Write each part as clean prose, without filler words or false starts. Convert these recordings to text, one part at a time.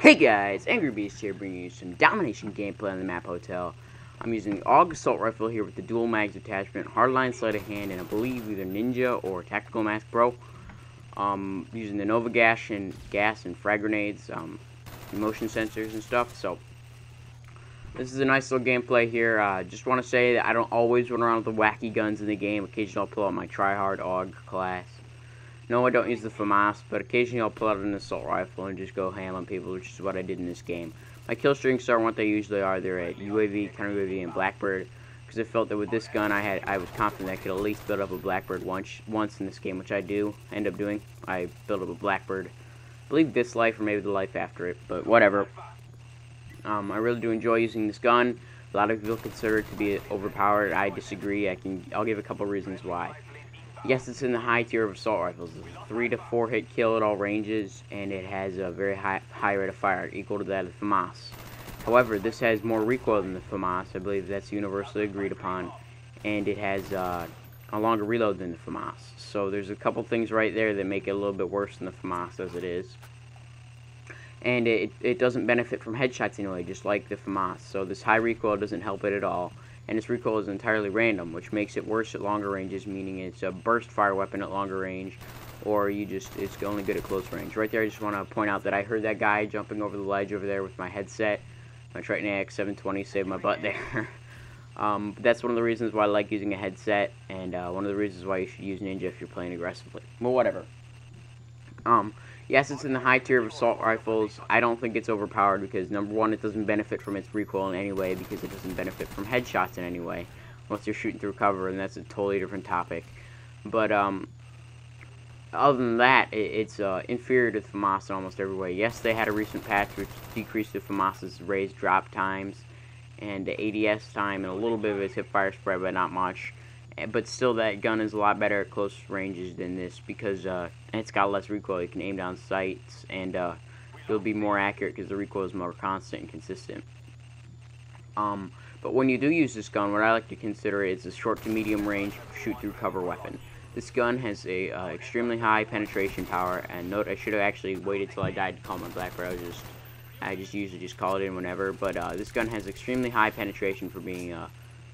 Hey guys, Angry Beast here bringing you some Domination gameplay on the map Hotel. I'm using the AUG Assault Rifle here with the dual mags attachment, hardline sleight of hand, and I believe either Ninja or Tactical Mask Pro. Using the Nova gas and frag grenades, motion sensors and stuff. So this is a nice little gameplay here. Just want to say that I don't always run around with the wacky guns in the game. Occasionally I'll pull out my tryhard AUG class. No, I don't use the FAMAS, but occasionally I'll pull out an assault rifle and just go ham on people, which is what I did in this game. My kill streaks are what they usually are. They're at UAV, counter UAV, and Blackbird, because I felt that with this gun I was confident I could at least build up a Blackbird once in this game, which I do end up doing. I built up a Blackbird, I believe this life or maybe the life after it, but whatever. I really do enjoy using this gun. A lot of people consider it to be overpowered. I disagree. I'll give a couple reasons why. Yes, it's in the high tier of assault rifles. It's a 3 to 4 hit kill at all ranges, and it has a very high rate of fire, equal to that of the FAMAS. However, this has more recoil than the FAMAS. I believe that's universally agreed upon, and it has a longer reload than the FAMAS. So there's a couple things right there that make it a little bit worse than the FAMAS as it is. And it doesn't benefit from headshots anyway, just like the FAMAS. So this high recoil doesn't help it at all. And its recoil is entirely random, which makes it worse at longer ranges, meaning it's a burst fire weapon at longer range, or it's only good at close range. Right there, I just want to point out that I heard that guy jumping over the ledge over there with my headset. My Triton AX720 saved my butt there. That's one of the reasons why I like using a headset, and one of the reasons why you should use Ninja if you're playing aggressively. Well, whatever. Yes, it's in the high tier of assault rifles. I don't think it's overpowered because, number one, it doesn't benefit from its recoil in any way because it doesn't benefit from headshots in any way unless you're shooting through cover, and that's a totally different topic. But other than that, it's inferior to the FAMAS in almost every way. Yes, they had a recent patch which decreased the FAMAS's raised drop times and the ADS time and a little bit of its hip-fire spread, but not much. But still, that gun is a lot better at close ranges than this because it's got less recoil. You can aim down sights, and it'll be more accurate because the recoil is more constant and consistent. But when you do use this gun, what I like to consider is a short to medium range shoot-through cover weapon. This gun has a extremely high penetration power, and note I should have actually waited till I died to call my Blackbird. I just usually just call it in whenever. But this gun has extremely high penetration for being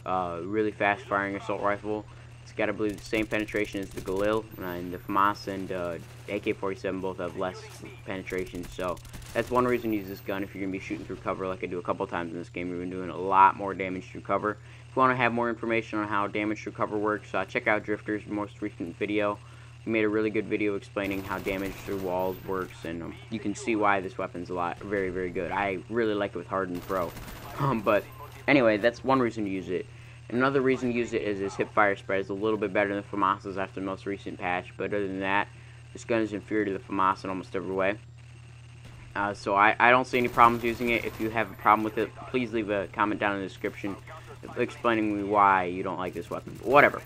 really fast firing assault rifle. It's got, I believe, the same penetration as the Galil, and the FAMAS and AK-47 both have less penetration. So that's one reason to use this gun if you're going to be shooting through cover like I do a couple times in this game. We've been doing a lot more damage through cover. If you want to have more information on how damage through cover works, check out Drifter's most recent video. He made a really good video explaining how damage through walls works, and you can see why this weapon's very, very good. I really like it with Hardened Pro. But anyway, that's one reason to use it. Another reason to use it is its hip-fire spread is a little bit better than the FAMAS's after the most recent patch, but other than that, this gun is inferior to the FAMAS in almost every way. So I don't see any problems using it. If you have a problem with it, please leave a comment down in the description explaining me why you don't like this weapon. But whatever.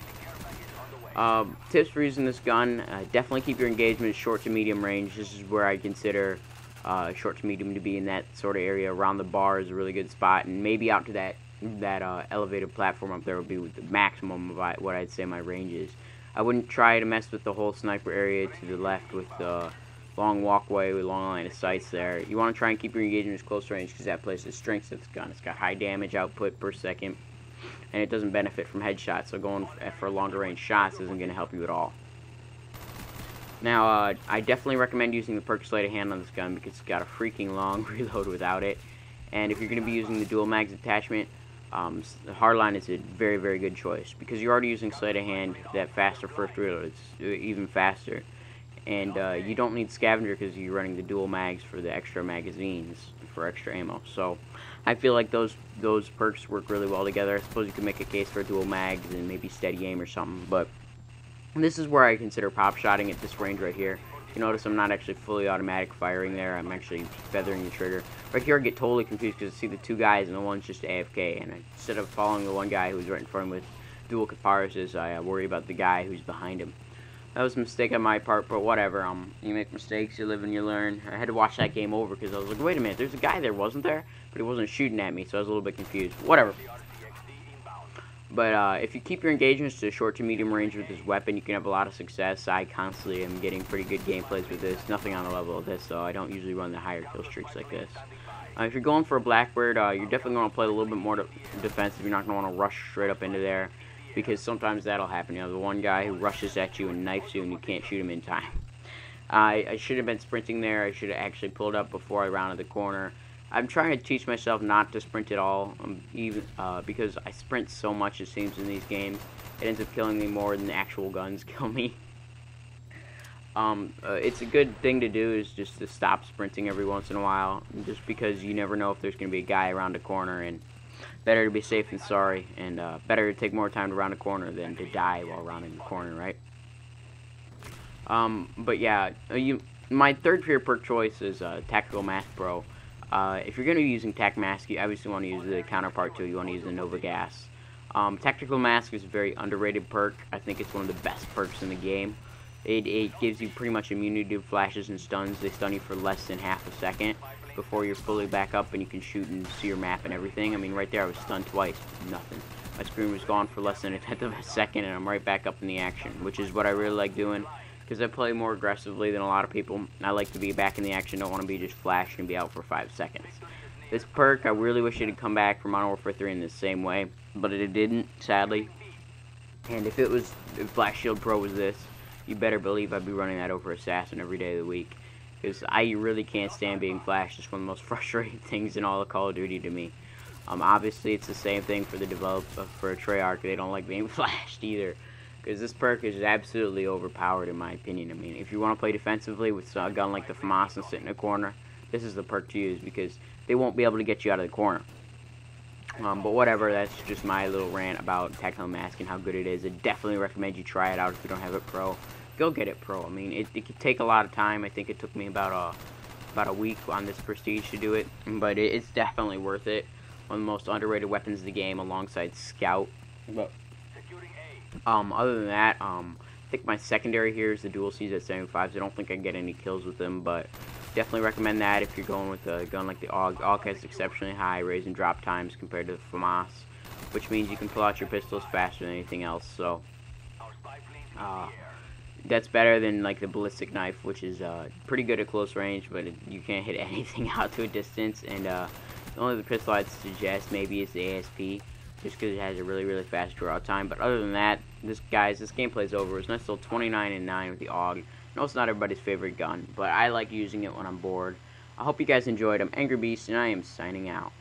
Tips for using this gun: definitely keep your engagement short to medium range. This is where I consider short to medium to be in that sort of area. Around the bar is a really good spot, and maybe out to that elevated platform up there would be the maximum of what I'd say my range is. I wouldn't try to mess with the whole sniper area to the left with the long walkway with long line of sights there. You want to try and keep your engagement as close range because that plays the strengths of this gun. It's got high damage output per second, and it doesn't benefit from headshots, so going for longer range shots isn't going to help you at all. Now, I definitely recommend using the perk sleight of hand on this gun because it's got a freaking long reload without it. And if you're going to be using the dual mags attachment, the hardline is a very, very good choice because you're already using sleight of hand. That faster first reload, it's even faster, and you don't need scavenger because you're running the dual mags for the extra magazines for extra ammo. So I feel like those perks work really well together. I suppose you could make a case for dual mags and maybe steady aim or something, but this is where I consider pop shotting at this range right here. You notice I'm not actually fully automatic firing there. I'm actually feathering the trigger. Right here I get totally confused because I see the two guys and the one's just AFK. And instead of following the one guy who's right in front of him with dual Kaparis, I worry about the guy who's behind him. That was a mistake on my part, but whatever. You make mistakes, you live and you learn. I had to watch that game over because I was like, wait a minute, there's a guy there, wasn't there? But he wasn't shooting at me, so I was a little bit confused. Whatever. But if you keep your engagements to short to medium range with this weapon, you can have a lot of success. I constantly am getting pretty good gameplays with this. Nothing on the level of this, though. I don't usually run the higher kill streaks like this. If you're going for a Blackbird, you're definitely going to play a little bit more defensive. You're not going to want to rush straight up into there, because sometimes that'll happen. You know, the one guy who rushes at you and knifes you and you can't shoot him in time. I should have been sprinting there. I should have actually pulled up before I rounded the corner. I'm trying to teach myself not to sprint at all, because I sprint so much, it seems, in these games. It ends up killing me more than the actual guns kill me. It's a good thing to do, is just to stop sprinting every once in a while, just because you never know if there's going to be a guy around a corner, and better to be safe than sorry, and better to take more time to round a corner than to die while rounding the corner, right? But yeah, my third tier perk choice is Tactical Mask Bro. If you're going to be using Tac Mask, you obviously want to use the counterpart to it. You want to use the Nova Gas. Tactical Mask is a very underrated perk. I think it's one of the best perks in the game. It gives you pretty much immunity to flashes and stuns. They stun you for less than half a second before you're fully back up and you can shoot and see your map and everything. I mean, right there I was stunned twice. Nothing. My screen was gone for less than a tenth of a second and I'm right back up in the action, which is what I really like doing, because I play more aggressively than a lot of people. I like to be back in the action, don't want to be just flash and be out for 5 seconds. This perk, I really wish it had come back for Modern Warfare 3 in the same way, but it didn't, sadly. And if Black Shield Pro was this, you better believe I'd be running that over Assassin every day of the week, because I really can't stand being flashed. It's one of the most frustrating things in all of Call of Duty to me. Obviously, it's the same thing for the for Treyarch. They don't like being flashed either, because this perk is absolutely overpowered in my opinion. I mean, if you want to play defensively with a gun like the FAMAS and sit in a corner, this is the perk to use, because they won't be able to get you out of the corner. But whatever, that's just my little rant about Tactical Mask and how good it is. I definitely recommend you try it out if you don't have it Pro. Go get it Pro. I mean, it could take a lot of time. I think it took me about a week on this Prestige to do it, but it's definitely worth it. One of the most underrated weapons of the game, alongside Scout. But other than that, I think my secondary here is the dual CZ75s. I don't think I can get any kills with them, but definitely recommend that if you're going with a gun like the AUG. AUG has exceptionally high raise and drop times compared to the FAMAS, which means you can pull out your pistols faster than anything else. So that's better than like the ballistic knife, which is pretty good at close range, but you can't hit anything out to a distance. And the only pistol I'd suggest maybe is the ASP, just because it has a really fast draw time. But other than that, this gameplay's over. It's nice still 29-9 with the AUG. I know it's not everybody's favorite gun, but I like using it when I'm bored. I hope you guys enjoyed. I'm Angry Beast, and I am signing out.